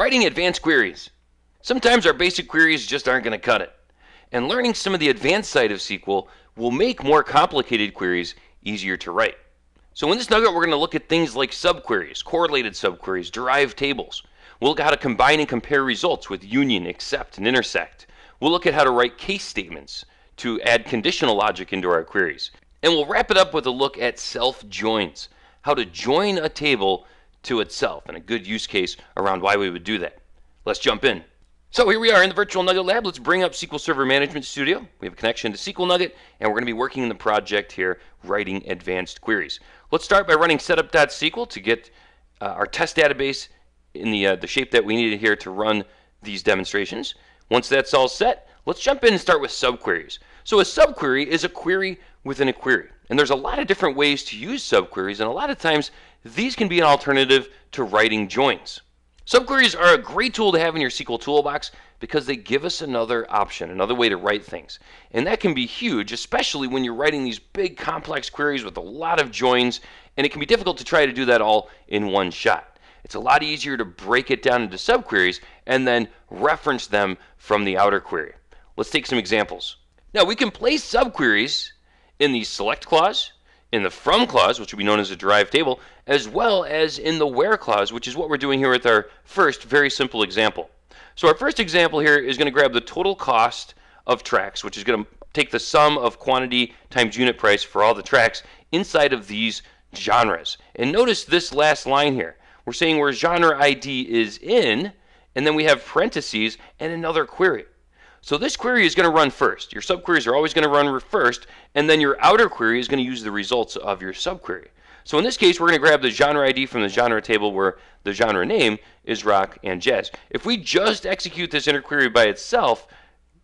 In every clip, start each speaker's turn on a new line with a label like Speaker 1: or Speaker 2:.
Speaker 1: Writing advanced queries. Sometimes our basic queries just aren't going to cut it. And learning some of the advanced side of SQL will make more complicated queries easier to write. So in this nugget, we're going to look at things like subqueries, correlated subqueries, derived tables. We'll look at how to combine and compare results with union, except, and intersect. We'll look at how to write case statements to add conditional logic into our queries. And we'll wrap it up with a look at self-joins, how to join a table to itself, and a good use case around why we would do that. Let's jump in. So here we are in the Virtual Nugget Lab. Let's bring up SQL Server Management Studio. We have a connection to SQL Nugget, and we're going to be working in the project here, writing advanced queries. Let's start by running setup.sql to get our test database in the shape that we needed here to run these demonstrations. Once that's all set, let's jump in and start with subqueries. So a subquery is a query within a query. And there's a lot of different ways to use subqueries, and a lot of times these can be an alternative to writing joins. Subqueries are a great tool to have in your SQL toolbox because they give us another option, another way to write things. And that can be huge, especially when you're writing these big complex queries with a lot of joins, and it can be difficult to try to do that all in one shot. It's a lot easier to break it down into subqueries and then reference them from the outer query. Let's take some examples. Now we can place subqueries in the select clause, in the from clause, which will be known as a derived table, as well as in the where clause, which is what we're doing here with our first very simple example. So our first example here is going to grab the total cost of tracks, which is going to take the sum of quantity times unit price for all the tracks inside of these genres. And notice this last line here. We're saying where genre ID is in, and then we have parentheses and another query. So this query is going to run first. Your subqueries are always going to run first, and then your outer query is going to use the results of your subquery. So in this case, we're going to grab the genre ID from the genre table where the genre name is rock and jazz. If we just execute this inner query by itself,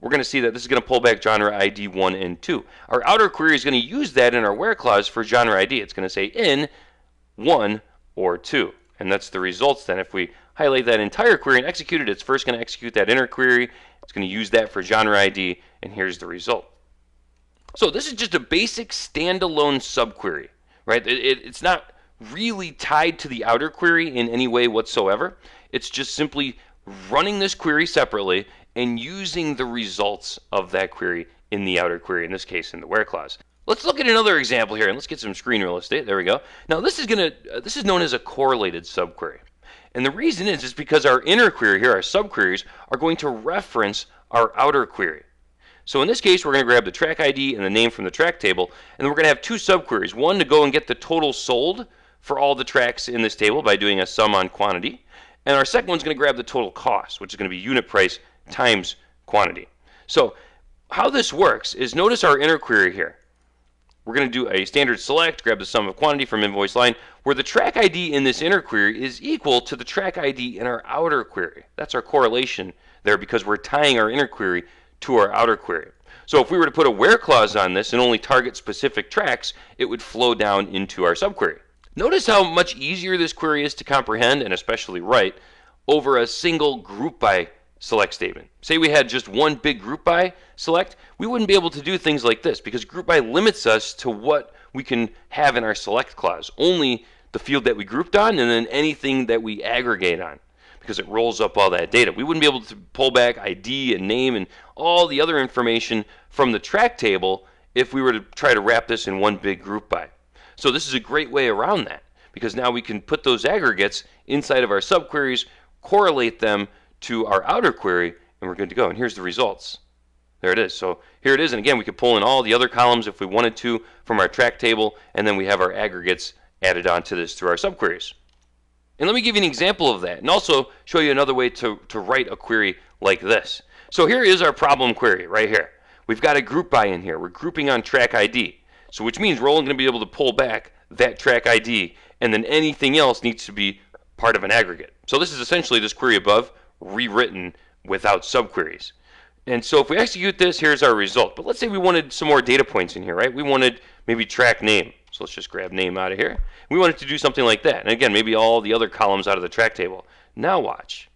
Speaker 1: we're going to see that this is going to pull back genre ID 1 and 2. Our outer query is going to use that in our where clause for genre ID. It's going to say in 1 or 2. And that's the results then. If we highlight that entire query and execute it, it's first going to execute that inner query. It's going to use that for genre ID, and here's the result. So this is just a basic standalone subquery, right? It's not really tied to the outer query in any way whatsoever. It's just simply running this query separately and using the results of that query in the outer query, in this case in the where clause. Let's look at another example here, and let's get some screen real estate. There we go. Now this is known as a correlated subquery. And the reason is because our inner query here, our subqueries, are going to reference our outer query. So in this case, we're going to grab the track ID and the name from the track table, and then we're going to have two subqueries. One to go and get the total sold for all the tracks in this table by doing a sum on quantity. And our second one's going to grab the total cost, which is going to be unit price times quantity. So how this works is notice our inner query here. We're going to do a standard select, grab the sum of quantity from invoice line, where the track ID in this inner query is equal to the track ID in our outer query. That's our correlation there because we're tying our inner query to our outer query. So if we were to put a where clause on this and only target specific tracks, it would flow down into our subquery. Notice how much easier this query is to comprehend and especially write over a single group by select statement. Say we had just one big group by select, we wouldn't be able to do things like this because group by limits us to what we can have in our select clause. Only the field that we grouped on and then anything that we aggregate on because it rolls up all that data. We wouldn't be able to pull back ID and name and all the other information from the track table if we were to try to wrap this in one big group by. So this is a great way around that because now we can put those aggregates inside of our subqueries, correlate them to our outer query, and we're good to go. And here's the results. There it is. So here it is. And again, we could pull in all the other columns if we wanted to from our track table, and then we have our aggregates added onto this through our subqueries. And let me give you an example of that and also show you another way to write a query like this. So here is our problem query right here. We've got a group by in here. We're grouping on track ID. So which means we're only going to be able to pull back that track ID, and then anything else needs to be part of an aggregate. So this is essentially this query above rewritten without subqueries. And so if we execute this, here's our result. But let's say we wanted some more data points in here, right? We wanted maybe track name. So let's just grab name out of here. We wanted to do something like that. And again, maybe all the other columns out of the track table. Now watch.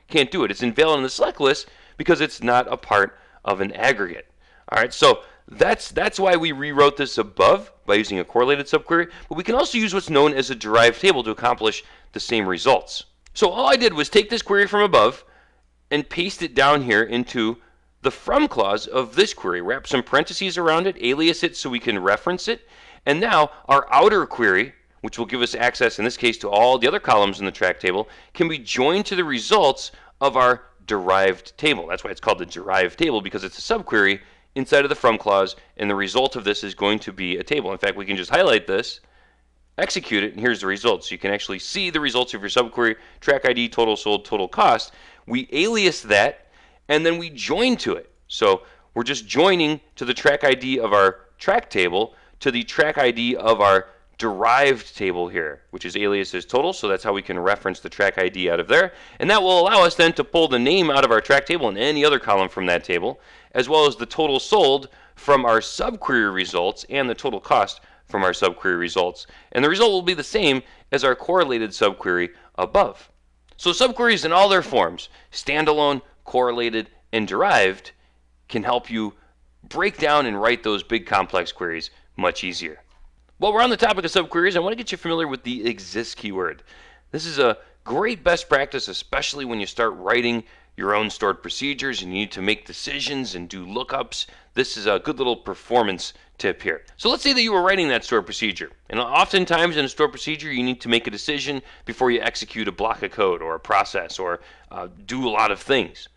Speaker 1: Can't do it. It's invalid in the select list because it's not a part of an aggregate. All right, so that's why we rewrote this above by using a correlated subquery. But we can also use what's known as a derived table to accomplish the same results. So all I did was take this query from above and paste it down here into the from clause of this query, wrap some parentheses around it, alias it so we can reference it, and now our outer query, which will give us access in this case to all the other columns in the track table, can be joined to the results of our derived table. That's why it's called the derived table, because it's a subquery inside of the from clause, and the result of this is going to be a table. In fact, we can just highlight this, execute it, and here's the results. So you can actually see the results of your subquery, track ID, total sold, total cost. We alias that, and then we join to it. So we're just joining to the track ID of our track table to the track ID of our derived table here, which is alias as total. So that's how we can reference the track ID out of there. And that will allow us then to pull the name out of our track table and any other column from that table, as well as the total sold from our subquery results and the total cost from our subquery results. And the result will be the same as our correlated subquery above. So subqueries in all their forms, standalone, correlated, and derived, can help you break down and write those big complex queries much easier. While we're on the topic of subqueries, I want to get you familiar with the exists keyword. This is a great best practice, especially when you start writing your own stored procedures and you need to make decisions and do lookups. This is a good little performance tip here. So let's say that you were writing that stored procedure, and oftentimes in a stored procedure you need to make a decision before you execute a block of code or a process or do a lot of things.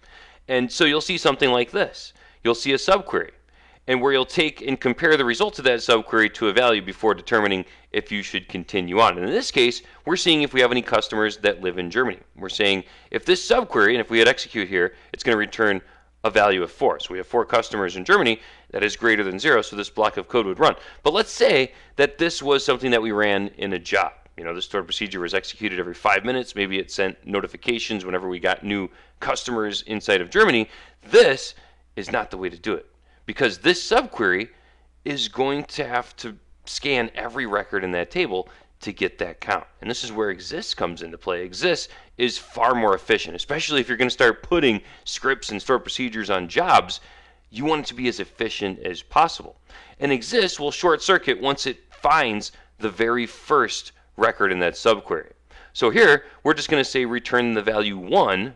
Speaker 1: And so you'll see something like this. You'll see a subquery, and where you'll take and compare the results of that subquery to a value before determining if you should continue on. And in this case, we're seeing if we have any customers that live in Germany. We're saying if this subquery, and if we hit execute here, it's going to return a value of 4. So we have 4 customers in Germany that is greater than 0, so this block of code would run. But let's say that this was something that we ran in a job. You know, the stored procedure was executed every 5 minutes. Maybe it sent notifications whenever we got new customers inside of Germany. This is not the way to do it, because this subquery is going to have to scan every record in that table to get that count. And this is where exists comes into play. Exists is far more efficient, especially if you're going to start putting scripts and stored procedures on jobs. You want it to be as efficient as possible. And exists will short circuit once it finds the very first record in that subquery. So here, we're just going to say return the value 1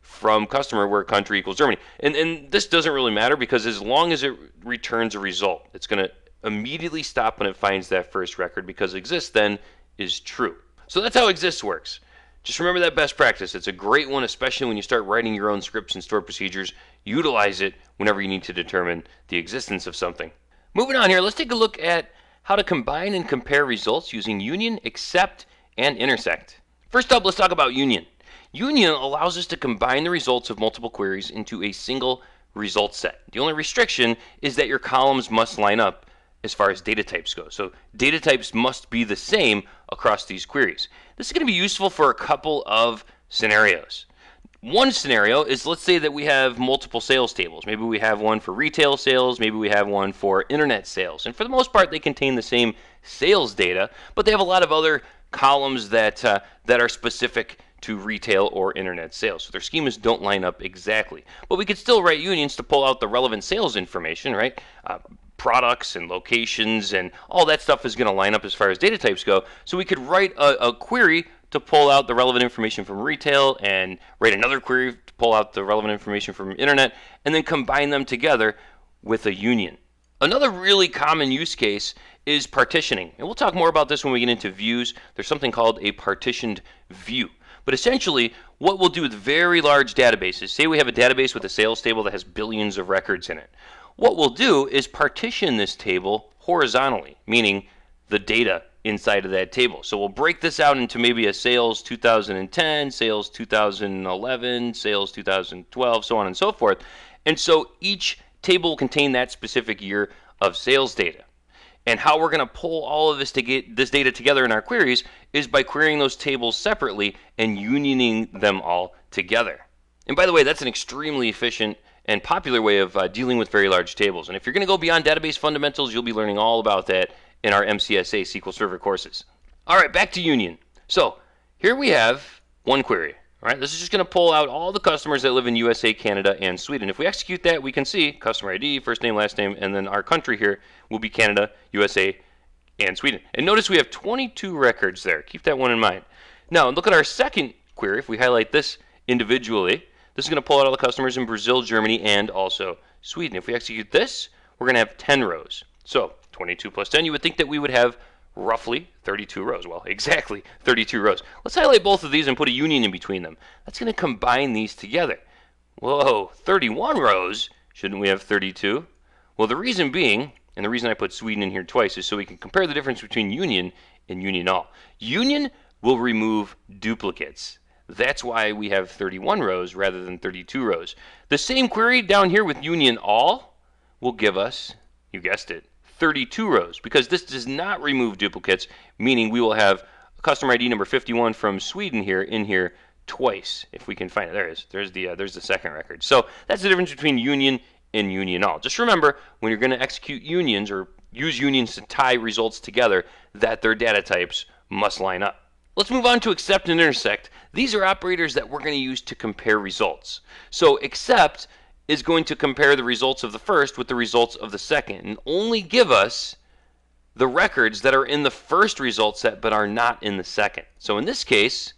Speaker 1: from customer where country equals Germany. And this doesn't really matter, because as long as it returns a result, it's going to immediately stop when it finds that first record, because exists then is true. So that's how exists works. Just remember that best practice. It's a great one, especially when you start writing your own scripts and stored procedures. Utilize it whenever you need to determine the existence of something. Moving on here, let's take a look at how to combine and compare results using union, except, and intersect. First up, let's talk about union. Union allows us to combine the results of multiple queries into a single result set. The only restriction is that your columns must line up as far as data types go. So data types must be the same across these queries. This is going to be useful for a couple of scenarios. One scenario is, let's say that we have multiple sales tables. Maybe we have one for retail sales, maybe we have one for internet sales. And for the most part, they contain the same sales data, but they have a lot of other columns that are specific to retail or internet sales. So their schemas don't line up exactly. But we could still write unions to pull out the relevant sales information, right? Products and locations and all that stuff is going to line up as far as data types go. So we could write a query to pull out the relevant information from retail, and write another query to pull out the relevant information from internet, and then combine them together with a union. Another really common use case is partitioning. And we'll talk more about this when we get into views. There's something called a partitioned view. But essentially, what we'll do with very large databases, say we have a database with a sales table that has billions of records in it. What we'll do is partition this table horizontally, meaning the data inside of that table. So we'll break this out into maybe a sales 2010, sales 2011, sales 2012, so on and so forth. And so each table will contain that specific year of sales data. And how we're going to pull all of this to get this data together in our queries is by querying those tables separately and unioning them all together. And by the way, that's an extremely efficient and popular way of dealing with very large tables. And if you're going to go beyond database fundamentals, you'll be learning all about that in our MCSA SQL Server courses. All right, back to union. So here we have one query. All right, this is just going to pull out all the customers that live in USA, Canada, and Sweden. If we execute that, we can see customer ID, first name, last name, and then our country here will be Canada, USA, and Sweden. And notice we have 22 records there. Keep that one in mind. Now, look at our second query, if we highlight this individually, this is going to pull out all the customers in Brazil, Germany, and also Sweden. If we execute this, we're going to have 10 rows. So 22 plus 10, you would think that we would have roughly 32 rows. Well, exactly 32 rows. Let's highlight both of these and put a union in between them. That's going to combine these together. Whoa, 31 rows? Shouldn't we have 32? Well, the reason being, and the reason I put Sweden in here twice, is so we can compare the difference between union and union all. Union will remove duplicates. That's why we have 31 rows rather than 32 rows. The same query down here with union all will give us, you guessed it, 32 rows, because this does not remove duplicates, meaning we will have customer ID number 51 from Sweden here in here twice, if we can find it. There it is. There's the second record. So that's the difference between union and union all. Just remember, when you're going to execute unions or use unions to tie results together, that their data types must line up. Let's move on to except and intersect. These are operators that we're going to use to compare results. So except is going to compare the results of the first with the results of the second and only give us the records that are in the first result set but are not in the second. So in this case,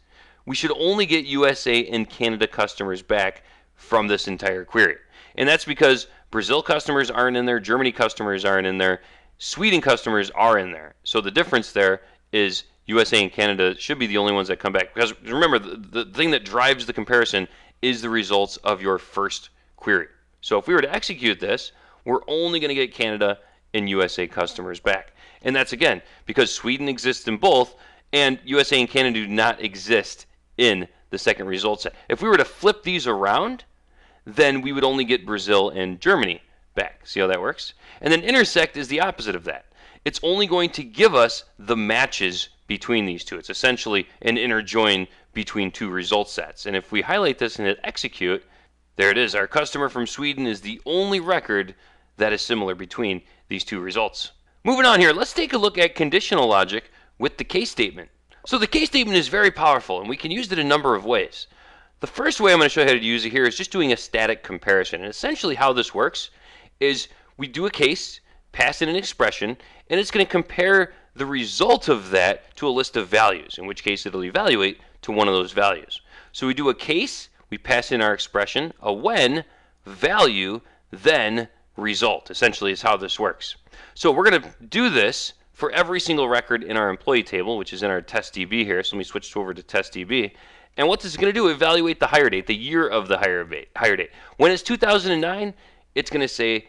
Speaker 1: we should only get USA and Canada customers back from this entire query. And that's because Brazil customers aren't in there, Germany customers aren't in there, Sweden customers are in there. So the difference there is USA and Canada should be the only ones that come back. Because remember, the thing that drives the comparison is the results of your first query. So if we were to execute this, we're only going to get Canada and USA customers back. And that's, again, because Sweden exists in both, and USA and Canada do not exist in the second result set. If we were to flip these around, then we would only get Brazil and Germany back. See how that works? And then intersect is the opposite of that. It's only going to give us the matches between these two. It's essentially an inner join between two result sets. And if we highlight this and hit execute, there it is. Our customer from Sweden is the only record that is similar between these two results. Moving on here, let's take a look at conditional logic with the case statement. So the case statement is very powerful, and we can use it a number of ways. The first way I'm going to show you how to use it here is just doing a static comparison. And essentially how this works is we do a case, pass in an expression, and it's going to compare the result of that to a list of values, in which case it'll evaluate to one of those values. So we do a case, we pass in our expression, a when, value, then result, essentially is how this works. So we're going to do this for every single record in our employee table, which is in our testDB here. So let me switch over to testDB. And what this is going to do, evaluate the hire date, the year of the hire date. When it's 2009, it's going to say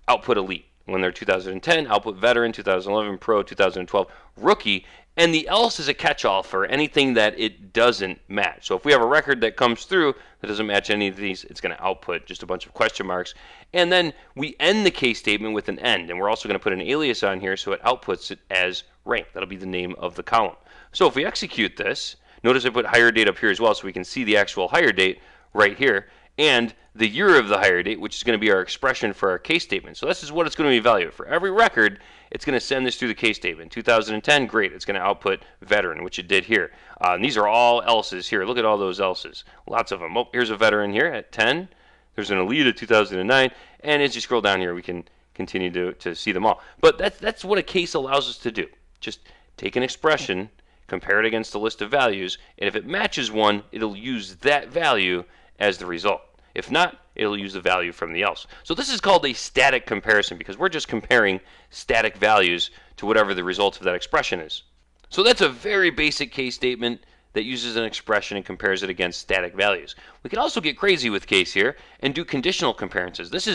Speaker 1: output elite. When they're 2010, output veteran, 2011 pro, 2012 rookie, and the else is a catch-all for anything that it doesn't match. So if we have a record that comes through that doesn't match any of these, it's going to output just a bunch of question marks. And then we end the case statement with an end, and we're also going to put an alias on here so it outputs it as rank. That'll be the name of the column. So if we execute this, notice I put hire date up here as well so we can see the actual hire date right here, and the year of the hire date, which is going to be our expression for our case statement. So this is what it's going to evaluate. For every record, it's going to send this through the case statement. 2010, great. It's going to output veteran, which it did here. And these are all else's here. Look at all those else's. Lots of them. Oh, here's a veteran here at 10. There's an elite at 2009. And as you scroll down here, we can continue to see them all. But that's what a case allows us to do. Just take an expression, compare it against a list of values, and if it matches one, it'll use that value as the result. If not, it'll use the value from the else. So this is called a static comparison because we're just comparing static values to whatever the result of that expression is. So that's a very basic case statement that uses an expression and compares it against static values. We can also get crazy with case here and do conditional comparisons. This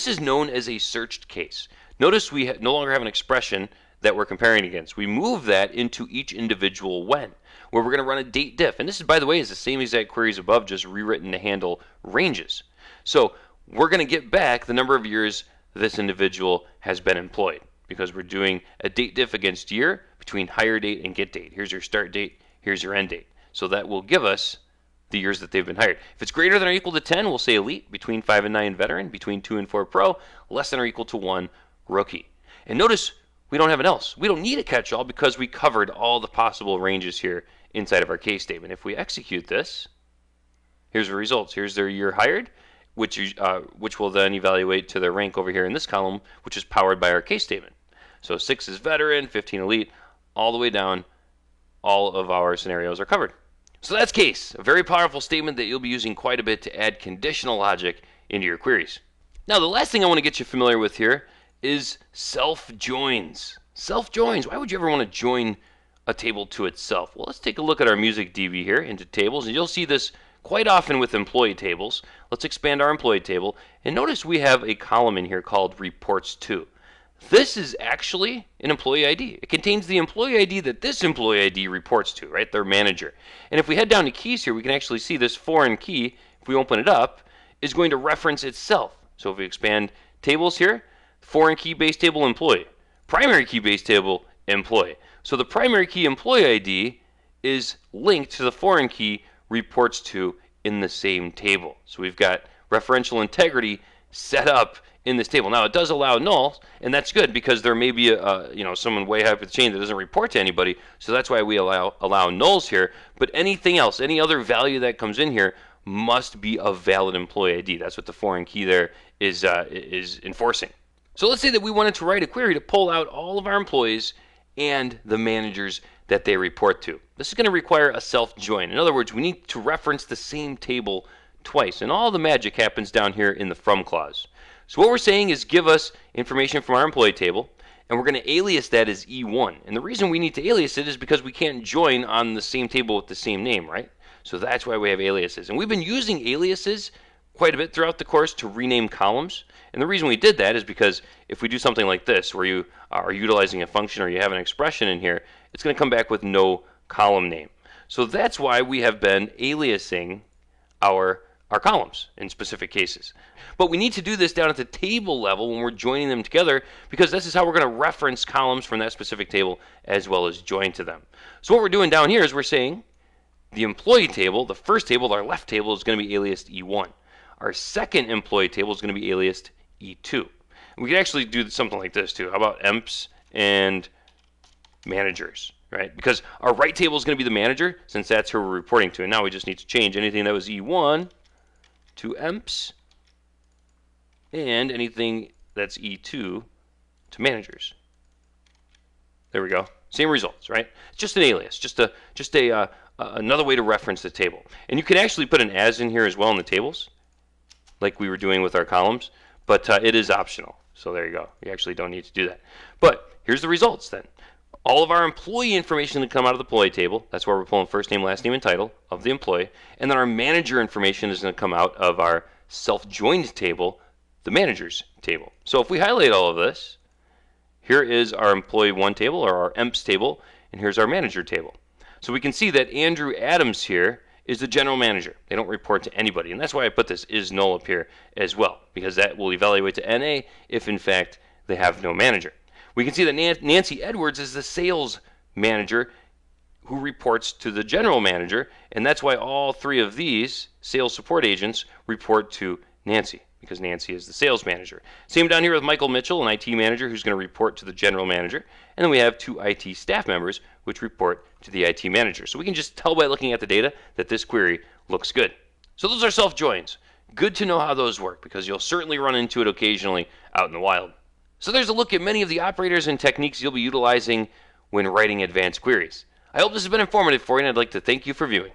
Speaker 1: is known as a searched case. Notice we no longer have an expression that we're comparing against. We move that into each individual when, where we're going to run a date diff. And this, by the way, is the same exact queries above, just rewritten to handle ranges. So we're going to get back the number of years this individual has been employed because we're doing a date diff against year between hire date and get date. Here's your start date, here's your end date. So that will give us the years that they've been hired. If it's greater than or equal to 10, we'll say elite, between 5 and 9 veteran, between 2 and 4 pro, less than or equal to 1 rookie. And notice we don't have an else. We don't need a catch-all because we covered all the possible ranges here inside of our case statement. If we execute this, here's the results. Here's their year hired, which will then evaluate to their rank over here in this column, which is powered by our case statement. So 6 is veteran, 15 elite, all the way down, all of our scenarios are covered. So that's case, a very powerful statement that you'll be using quite a bit to add conditional logic into your queries. Now, the last thing I want to get you familiar with here is self-joins. Self-joins, why would you ever want to join a table to itself? Well, let's take a look at our music DB here into tables, and you'll see this quite often with employee tables. Let's expand our employee table, and notice we have a column in here called reports to. This is actually an employee ID. It contains the employee ID that this employee ID reports to, right? Their manager. And if we head down to keys here, we can actually see this foreign key, if we open it up, is going to reference itself. So if we expand tables here, foreign key base table employee, primary key base table employee. So the primary key employee ID is linked to the foreign key reports to in the same table. So we've got referential integrity set up in this table. Now it does allow nulls, and that's good because there may be someone way high up the chain that doesn't report to anybody. So that's why we allow nulls here. But anything else, any other value that comes in here, must be a valid employee ID. That's what the foreign key there is enforcing. So let's say that we wanted to write a query to pull out all of our employees and the managers that they report to. This is going to require a self-join. In other words, we need to reference the same table twice, and all the magic happens down here in the from clause. So what we're saying is give us information from our employee table, and we're going to alias that as E1. And the reason we need to alias it is because we can't join on the same table with the same name, right? So that's why we have aliases. And we've been using aliases quite a bit throughout the course to rename columns. And the reason we did that is because if we do something like this, where you are utilizing a function or you have an expression in here, it's going to come back with no column name. So that's why we have been aliasing our columns in specific cases. But we need to do this down at the table level when we're joining them together, because this is how we're going to reference columns from that specific table as well as join to them. So what we're doing down here is we're saying the employee table, the first table, our left table, is going to be aliased E1. Our second employee table is going to be aliased E2. We could actually do something like this too. How about emps and managers, right? Because our right table is going to be the manager, since that's who we're reporting to. And now we just need to change anything that was E1 to emps, and anything that's E2 to managers. There we go. Same results, right? It's just an alias, just another way to reference the table. And you can actually put an as in here as well in the tables, like we were doing with our columns, but it is optional. So there you go. You actually don't need to do that. But here's the results then. All of our employee information that come out of the employee table, that's where we're pulling first name, last name, and title of the employee. And then our manager information is going to come out of our self-joined table, the managers table. So if we highlight all of this, here is our employee one table, or our emps table, and here's our manager table. So we can see that Andrew Adams here is the general manager. They don't report to anybody. And that's why I put this is null up here as well, because that will evaluate to NA if in fact they have no manager. We can see that Nancy Edwards is the sales manager who reports to the general manager, and that's why all three of these sales support agents report to Nancy, because Nancy is the sales manager. Same down here with Michael Mitchell, an IT manager who's going to report to the general manager, and then we have two IT staff members which report to the IT manager. So we can just tell by looking at the data that this query looks good. So those are self-joins. Good to know how those work, because you'll certainly run into it occasionally out in the wild. So there's a look at many of the operators and techniques you'll be utilizing when writing advanced queries. I hope this has been informative for you, and I'd like to thank you for viewing.